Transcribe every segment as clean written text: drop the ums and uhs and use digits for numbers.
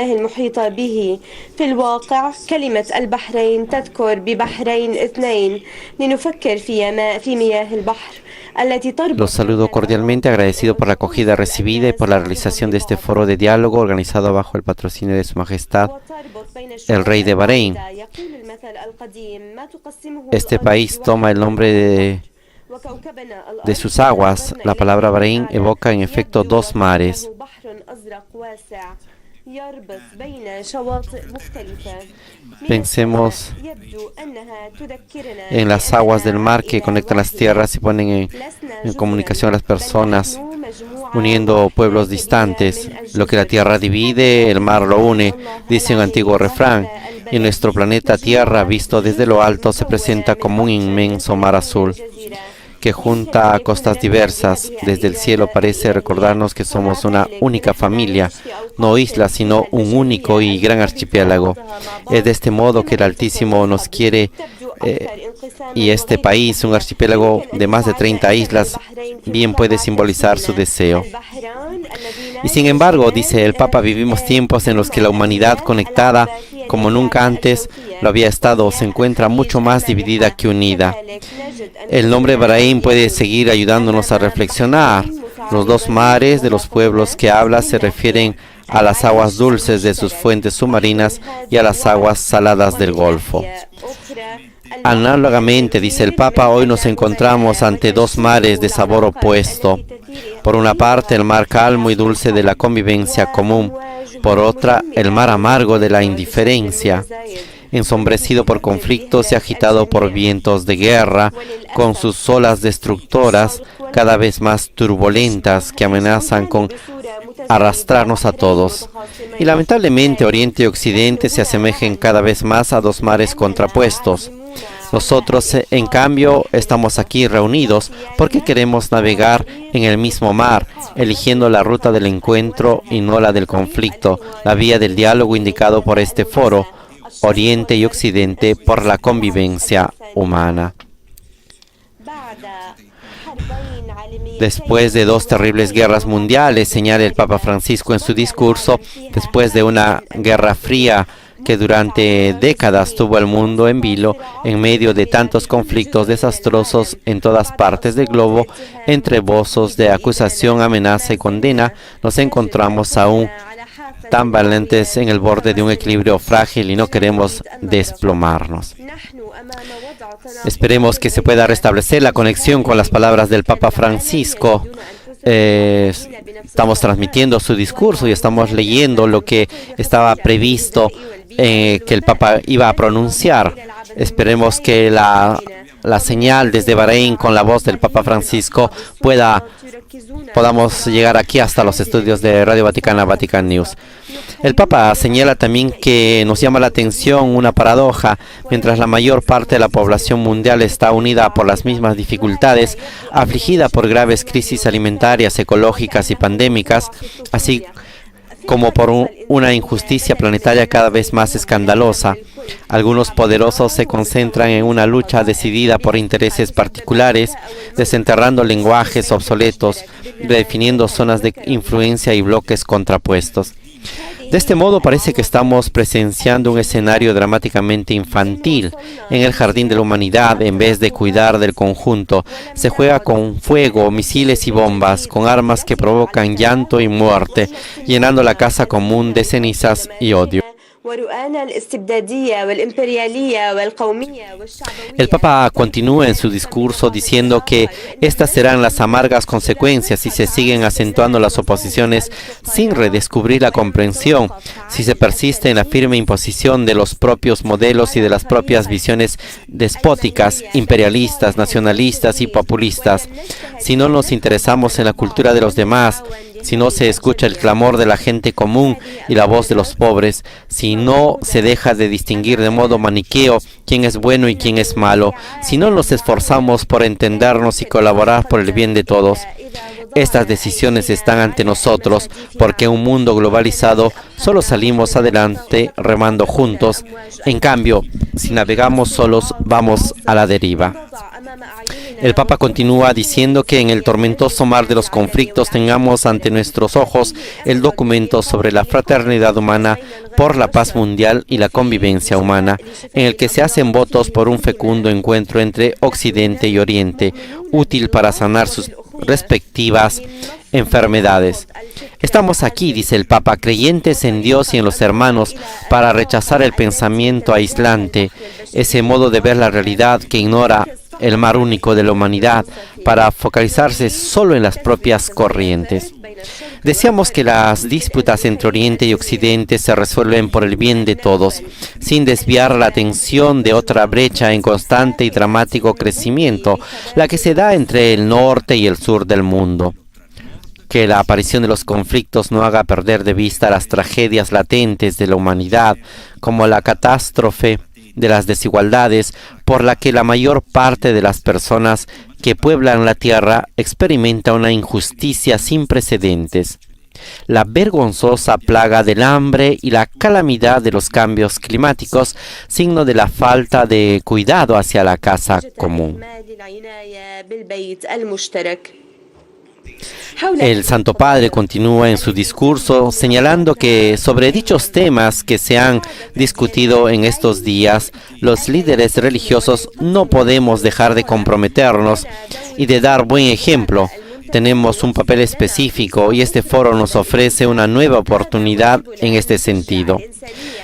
المحيطة به. في الواقع كلمة البحرين تذكر ببحرين اثنين لنفكر في مياه البحر التي تربط. Los saludo cordialmente, agradecido por la acogida recibida y por la realización de este foro de diálogo organizado bajo el patrocinio de Su Majestad el Rey de Bahrein. Este país toma el nombre de sus aguas. La palabra Bahrein evoca en efecto dos mares. Pensemos en las aguas del mar que conectan las tierras y ponen en comunicación a las personas, uniendo pueblos distantes. Lo que la tierra divide, el mar lo une, dice un antiguo refrán. Y nuestro planeta Tierra, visto desde lo alto, se presenta como un inmenso mar azul que junta costas diversas. Desde el cielo parece recordarnos que somos una única familia, no isla, sino un único y gran archipiélago. Es de este modo que el Altísimo nos quiere, y este país, un archipiélago de más de 30 islas, bien puede simbolizar su deseo. Y sin embargo, dice el Papa, vivimos tiempos en los que la humanidad, conectada como nunca antes lo había estado, se encuentra mucho más dividida que unida. El nombre Bahrein puede seguir ayudándonos a reflexionar. Los dos mares de los pueblos que habla se refieren a las aguas dulces de sus fuentes submarinas y a las aguas saladas del Golfo. Análogamente, dice el Papa, hoy nos encontramos ante dos mares de sabor opuesto. Por una parte, el mar calmo y dulce de la convivencia común. Por otra, el mar amargo de la indiferencia, ensombrecido por conflictos y agitado por vientos de guerra, con sus olas destructoras cada vez más turbulentas que amenazan con arrastrarnos a todos. Y lamentablemente Oriente y Occidente se asemejan cada vez más a dos mares contrapuestos. Nosotros, en cambio, estamos aquí reunidos porque queremos navegar en el mismo mar, eligiendo la ruta del encuentro y no la del conflicto, la vía del diálogo indicado por este foro, Oriente y Occidente por la convivencia humana. Después de dos terribles guerras mundiales, señala el Papa Francisco en su discurso, después de una guerra fría que durante décadas tuvo al mundo en vilo, en medio de tantos conflictos desastrosos en todas partes del globo, entre voces de acusación, amenaza y condena, nos encontramos aún tan valientes en el borde de un equilibrio frágil y no queremos desplomarnos. Esperemos que se pueda restablecer la conexión con las palabras del Papa Francisco. Estamos transmitiendo su discurso y estamos leyendo lo que estaba previsto que el Papa iba a pronunciar. Esperemos que la señal desde Bahrein con la voz del Papa Francisco podamos llegar aquí hasta los estudios de Radio Vaticana, Vatican News. El Papa señala también que nos llama la atención una paradoja. Mientras la mayor parte de la población mundial está unida por las mismas dificultades, afligida por graves crisis alimentarias, ecológicas y pandémicas, así como por una injusticia planetaria cada vez más escandalosa. Algunos poderosos se concentran en una lucha decidida por intereses particulares, desenterrando lenguajes obsoletos, redefiniendo zonas de influencia y bloques contrapuestos. De este modo parece que estamos presenciando un escenario dramáticamente infantil. En el jardín de la humanidad, en vez de cuidar del conjunto, se juega con fuego, misiles y bombas, con armas que provocan llanto y muerte, llenando la casa común de cenizas y odio. El Papa continúa en su discurso diciendo que estas serán las amargas consecuencias si se siguen acentuando las oposiciones sin redescubrir la comprensión, si se persiste en la firme imposición de los propios modelos y de las propias visiones despóticas, imperialistas, nacionalistas y populistas, si no nos interesamos en la cultura de los demás, si no se escucha el clamor de la gente común y la voz de los pobres, si no se deja de distinguir de modo maniqueo quién es bueno y quién es malo, si no nos esforzamos por entendernos y colaborar por el bien de todos. Estas decisiones están ante nosotros porque en un mundo globalizado solo salimos adelante remando juntos. En cambio, si navegamos solos, vamos a la deriva. El Papa continúa diciendo que en el tormentoso mar de los conflictos tengamos ante nuestros ojos el documento sobre la fraternidad humana por la paz mundial y la convivencia humana, en el que se hacen votos por un fecundo encuentro entre Occidente y Oriente, útil para sanar sus respectivas enfermedades. Estamos aquí, dice el Papa, creyentes en Dios y en los hermanos, para rechazar el pensamiento aislante, ese modo de ver la realidad que ignora el mar único de la humanidad, para focalizarse solo en las propias corrientes. Deseamos que las disputas entre Oriente y Occidente se resuelven por el bien de todos, sin desviar la atención de otra brecha en constante y dramático crecimiento, la que se da entre el norte y el sur del mundo. Que la aparición de los conflictos no haga perder de vista las tragedias latentes de la humanidad, como la catástrofe de las desigualdades por la que la mayor parte de las personas que pueblan la tierra experimenta una injusticia sin precedentes, la vergonzosa plaga del hambre y la calamidad de los cambios climáticos, signo de la falta de cuidado hacia la casa común. El Santo Padre continúa en su discurso señalando que sobre dichos temas que se han discutido en estos días, los líderes religiosos no podemos dejar de comprometernos y de dar buen ejemplo. Tenemos un papel específico y este foro nos ofrece una nueva oportunidad en este sentido.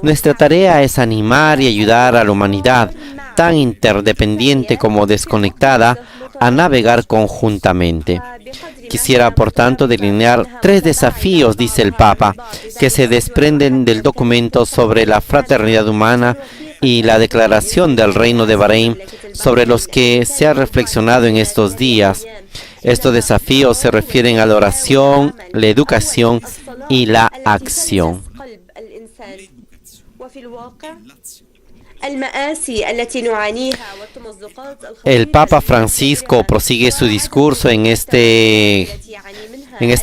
Nuestra tarea es animar y ayudar a la humanidad, tan interdependiente como desconectada, a navegar conjuntamente. Quisiera, por tanto, delinear 3 desafíos, dice el Papa, que se desprenden del documento sobre la fraternidad humana y la declaración del Reino de Bahrein, sobre los que se ha reflexionado en estos días. Estos desafíos se refieren a la oración, la educación y la acción. El Papa Francisco prosigue su discurso en esta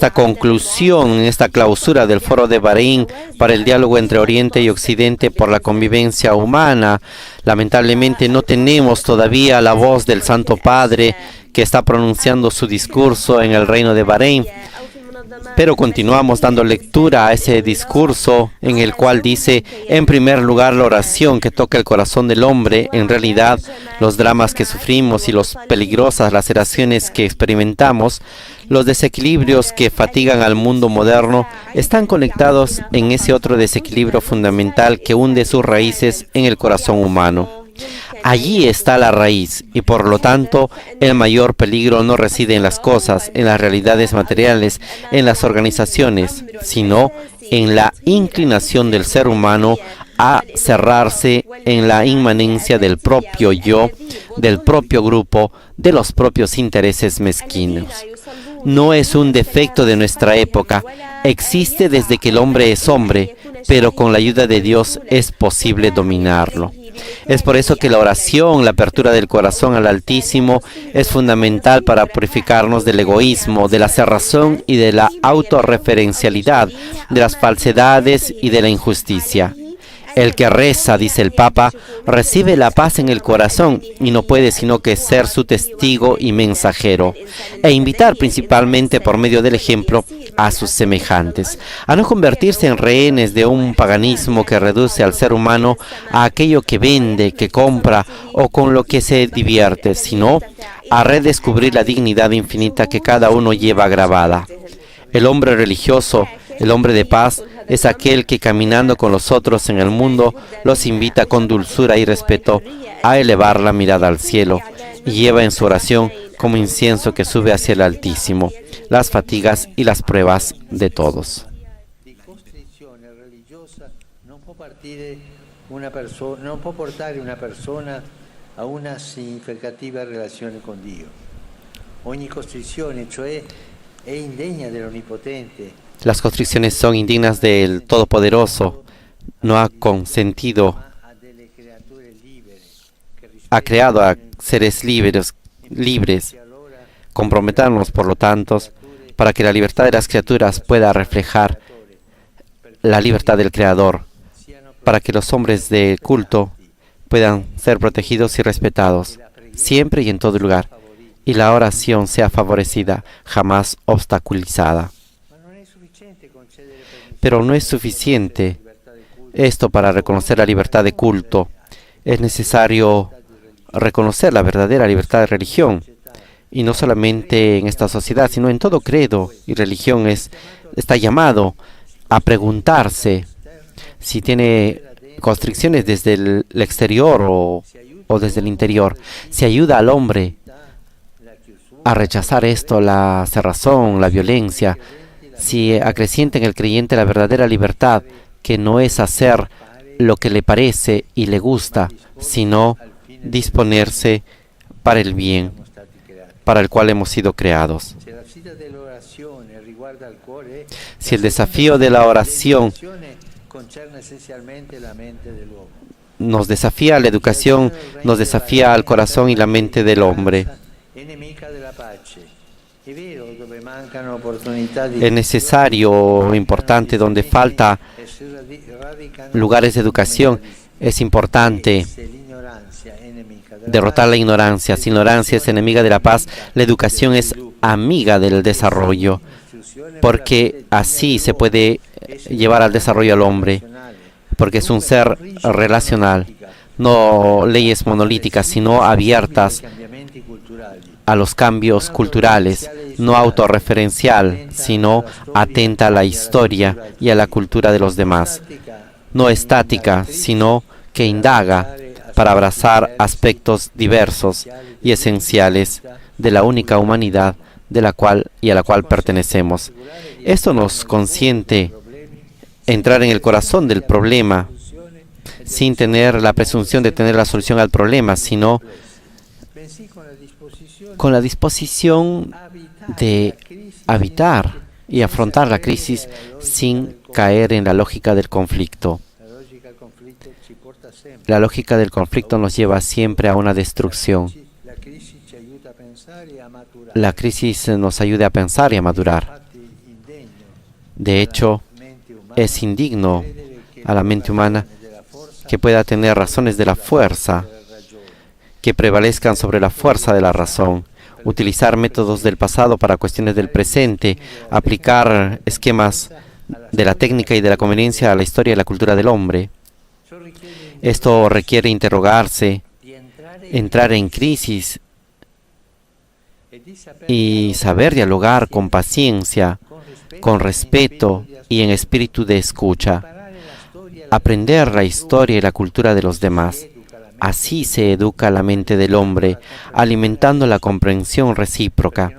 conclusión, en esta clausura del Foro de Bahrein para el diálogo entre Oriente y Occidente por la convivencia humana. Lamentablemente no tenemos todavía la voz del Santo Padre que está pronunciando su discurso en el Reino de Bahrein, pero continuamos dando lectura a ese discurso en el cual dice, en primer lugar, la oración que toca el corazón del hombre. En realidad, los dramas que sufrimos y las peligrosas laceraciones que experimentamos, los desequilibrios que fatigan al mundo moderno, están conectados en ese otro desequilibrio fundamental que hunde sus raíces en el corazón humano. Allí está la raíz y por lo tanto el mayor peligro no reside en las cosas, en las realidades materiales, en las organizaciones, sino en la inclinación del ser humano a cerrarse en la inmanencia del propio yo, del propio grupo, de los propios intereses mezquinos. No es un defecto de nuestra época, existe desde que el hombre es hombre, pero con la ayuda de Dios es posible dominarlo. Es por eso que la oración, la apertura del corazón al Altísimo, es fundamental para purificarnos del egoísmo, de la cerrazón y de la autorreferencialidad, de las falsedades y de la injusticia. El que reza, dice el Papa, recibe la paz en el corazón y no puede sino que ser su testigo y mensajero, e invitar principalmente por medio del ejemplo a sus semejantes, a no convertirse en rehenes de un paganismo que reduce al ser humano a aquello que vende, que compra o con lo que se divierte, sino a redescubrir la dignidad infinita que cada uno lleva grabada. El hombre religioso, el hombre de paz, es aquel que caminando con los otros en el mundo los invita con dulzura y respeto a elevar la mirada al cielo y lleva en su oración como incienso que sube hacia el Altísimo las fatigas y las pruebas de todos. Non può portare una persona a una significativa relazione con Dio. Ogni costrizione, cioè, è indegna dell'Onnipotente. Las constricciones son indignas del Todopoderoso. No ha consentido, ha creado a seres libres. Comprometernos, por lo tanto, para que la libertad de las criaturas pueda reflejar la libertad del Creador, para que los hombres de culto puedan ser protegidos y respetados, siempre y en todo lugar, y la oración sea favorecida, jamás obstaculizada. Pero no es suficiente esto para reconocer la libertad de culto. Es necesario reconocer la verdadera libertad de religión, y no solamente en esta sociedad, sino en todo credo y religión está llamado a preguntarse si tiene constricciones desde el exterior o desde el interior. Si ayuda al hombre a rechazar esto, la cerrazón, la violencia, si acrecienta en el creyente la verdadera libertad, que no es hacer lo que le parece y le gusta, sino disponerse para el bien para el cual hemos sido creados. Si el desafío de la oración nos desafía, la educación nos desafía al corazón y la mente del hombre. Es necesario, importante, donde falta lugares de educación, es importante derrotar la ignorancia. Si la ignorancia es enemiga de la paz, la educación es amiga del desarrollo, porque así se puede llevar al desarrollo al hombre, porque es un ser relacional, no leyes monolíticas, sino abiertas a los cambios culturales, no autorreferencial, sino atenta a la historia y a la cultura de los demás, no estática, sino que indaga para abrazar aspectos diversos y esenciales de la única humanidad de la cual y a la cual pertenecemos. Esto nos consiente entrar en el corazón del problema sin tener la presunción de tener la solución al problema, sino con la disposición de habitar y afrontar la crisis sin caer en la lógica del conflicto. La lógica del conflicto nos lleva siempre a una destrucción. La crisis nos ayuda a pensar y a madurar. De hecho, es indigno a la mente humana que pueda tener razones de la fuerza que prevalezcan sobre la fuerza de la razón, utilizar métodos del pasado para cuestiones del presente, aplicar esquemas de la técnica y de la conveniencia a la historia y la cultura del hombre. Esto requiere interrogarse, entrar en crisis y saber dialogar con paciencia, con respeto y en espíritu de escucha. Aprender la historia y la cultura de los demás. Así se educa la mente del hombre, alimentando la comprensión recíproca,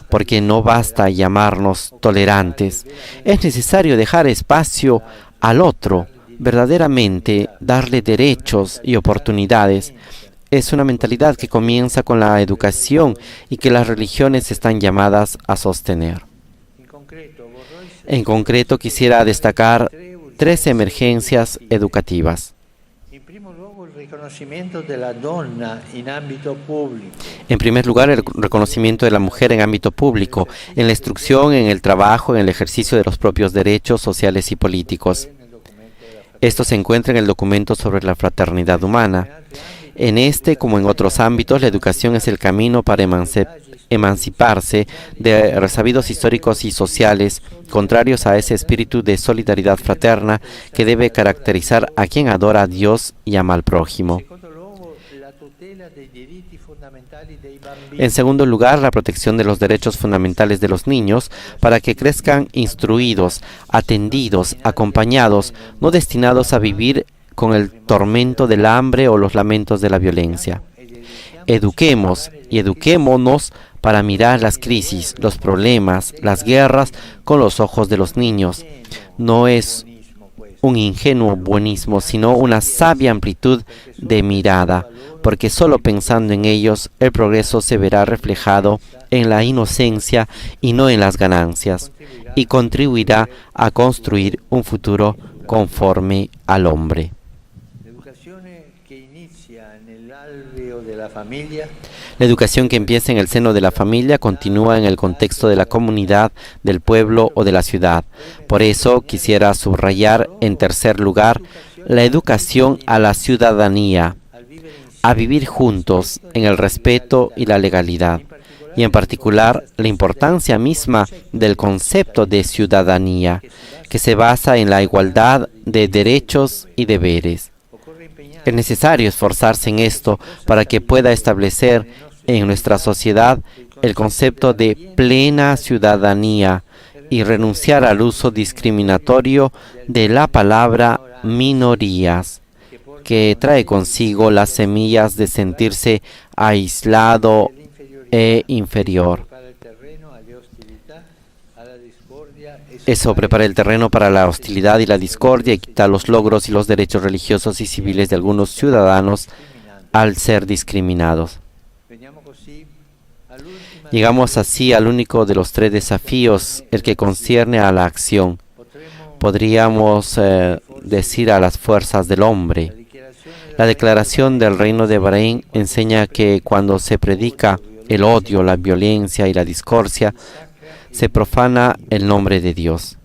porque no basta llamarnos tolerantes. Es necesario dejar espacio al otro, verdaderamente darle derechos y oportunidades. Es una mentalidad que comienza con la educación y que las religiones están llamadas a sostener. En concreto, quisiera destacar 3 emergencias educativas. En primer lugar, el reconocimiento de la mujer en ámbito público, en la instrucción, en el trabajo, en el ejercicio de los propios derechos sociales y políticos. Esto se encuentra en el documento sobre la fraternidad humana. En este, como en otros ámbitos, la educación es el camino para emanciparse de resabidos históricos y sociales contrarios a ese espíritu de solidaridad fraterna que debe caracterizar a quien adora a Dios y ama al prójimo. En segundo lugar, la protección de los derechos fundamentales de los niños para que crezcan instruidos, atendidos, acompañados, no destinados a vivir con el tormento del hambre o los lamentos de la violencia. Eduquemos y eduquémonos para mirar las crisis, los problemas, las guerras con los ojos de los niños. No es un ingenuo buenismo, sino una sabia amplitud de mirada, porque solo pensando en ellos el progreso se verá reflejado en la inocencia y no en las ganancias, y contribuirá a construir un futuro conforme al hombre. La educación que empieza en el seno de la familia continúa en el contexto de la comunidad, del pueblo o de la ciudad. Por eso quisiera subrayar, en tercer lugar, la educación a la ciudadanía, a vivir juntos en el respeto y la legalidad, y en particular la importancia misma del concepto de ciudadanía, que se basa en la igualdad de derechos y deberes. Es necesario esforzarse en esto para que pueda establecer en nuestra sociedad el concepto de plena ciudadanía y renunciar al uso discriminatorio de la palabra minorías, que trae consigo las semillas de sentirse aislado e inferior. Eso prepara el terreno para la hostilidad y la discordia y quita los logros y los derechos religiosos y civiles de algunos ciudadanos al ser discriminados. Llegamos así al único de los tres desafíos, el que concierne a la acción. Podríamos decir a las fuerzas del hombre. La declaración del Reino de Bahrein enseña que cuando se predica el odio, la violencia y la discordia, se profana el nombre de Dios.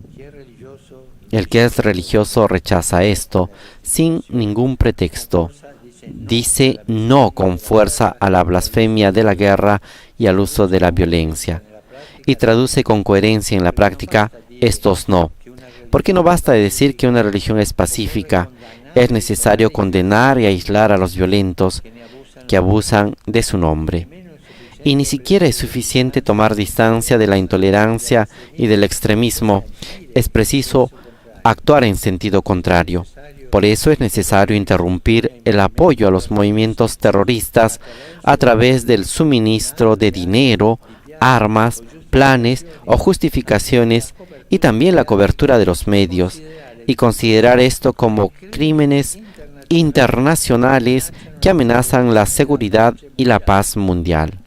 El que es religioso rechaza esto sin ningún pretexto. Dice no con fuerza a la blasfemia de la guerra y al uso de la violencia. Y traduce con coherencia en la práctica estos no. Porque no basta de decir que una religión es pacífica, es necesario condenar y aislar a los violentos que abusan de su nombre. Y ni siquiera es suficiente tomar distancia de la intolerancia y del extremismo. Es preciso actuar en sentido contrario. Por eso es necesario interrumpir el apoyo a los movimientos terroristas a través del suministro de dinero, armas, planes o justificaciones y también la cobertura de los medios, y considerar esto como crímenes internacionales que amenazan la seguridad y la paz mundial.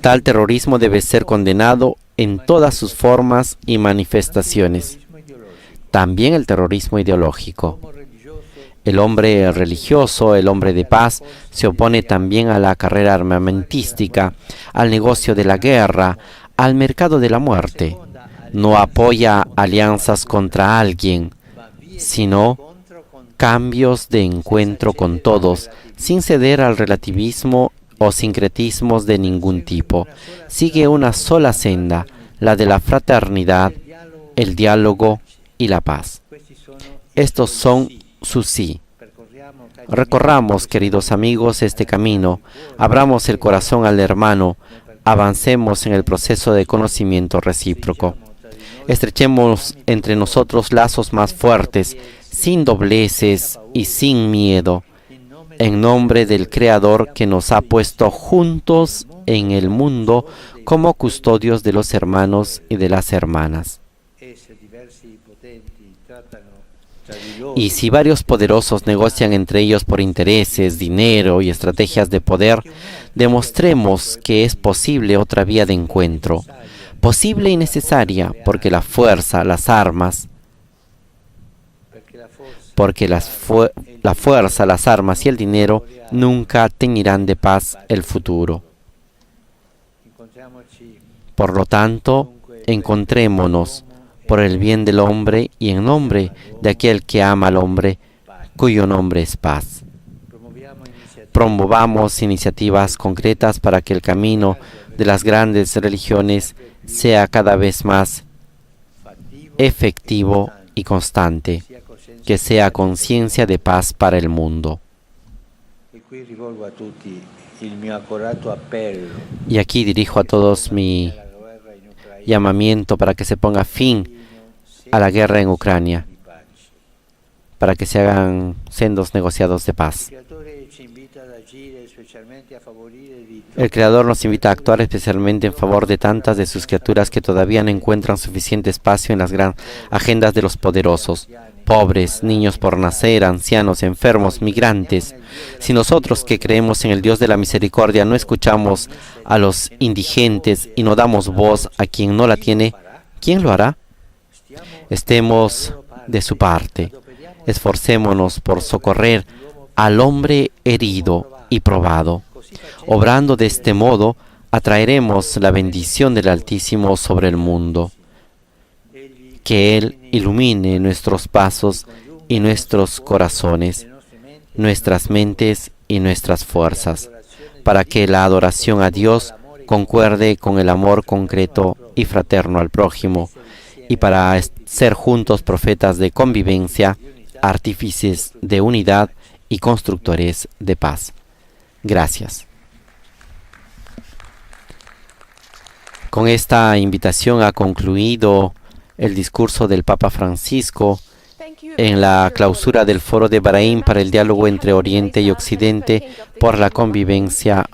Tal terrorismo debe ser condenado en todas sus formas y manifestaciones. También el terrorismo ideológico. El hombre religioso, el hombre de paz, se opone también a la carrera armamentística, al negocio de la guerra, al mercado de la muerte. No apoya alianzas contra alguien, sino cambios de encuentro con todos, sin ceder al relativismo o sincretismos de ningún tipo. Sigue una sola senda, la de la fraternidad, el diálogo y la paz. Estos son su sí. Recorramos, queridos amigos, este camino, abramos el corazón al hermano, avancemos en el proceso de conocimiento recíproco. Estrechemos entre nosotros lazos más fuertes, sin dobleces y sin miedo, en nombre del Creador que nos ha puesto juntos en el mundo como custodios de los hermanos y de las hermanas. Y si varios poderosos negocian entre ellos por intereses, dinero y estrategias de poder, demostremos que es posible otra vía de encuentro, posible y necesaria, porque la fuerza, las armas, la fuerza, las armas y el dinero nunca teñirán de paz el futuro. Por lo tanto, encontrémonos por el bien del hombre y en nombre de aquel que ama al hombre, cuyo nombre es paz. Promovamos iniciativas concretas para que el camino de las grandes religiones sea cada vez más efectivo y constante, que sea conciencia de paz para el mundo. Y aquí dirijo a todos mi llamamiento para que se ponga fin a la guerra en Ucrania, para que se hagan sendos negociados de paz. El Creador nos invita a actuar especialmente en favor de tantas de sus criaturas que todavía no encuentran suficiente espacio en las gran agendas de los poderosos. Pobres, niños por nacer, ancianos, enfermos, migrantes. Si nosotros que creemos en el Dios de la misericordia no escuchamos a los indigentes y no damos voz a quien no la tiene, ¿quién lo hará? Estemos de su parte. Esforcémonos por socorrer al hombre herido y probado. Obrando de este modo, atraeremos la bendición del Altísimo sobre el mundo. Que Él ilumine nuestros pasos y nuestros corazones, nuestras mentes y nuestras fuerzas, para que la adoración a Dios concuerde con el amor concreto y fraterno al prójimo, y para ser juntos profetas de convivencia, artífices de unidad y constructores de paz. Gracias. Con esta invitación ha concluido el discurso del Papa Francisco en la clausura del Foro de Bahrein para el diálogo entre Oriente y Occidente por la convivencia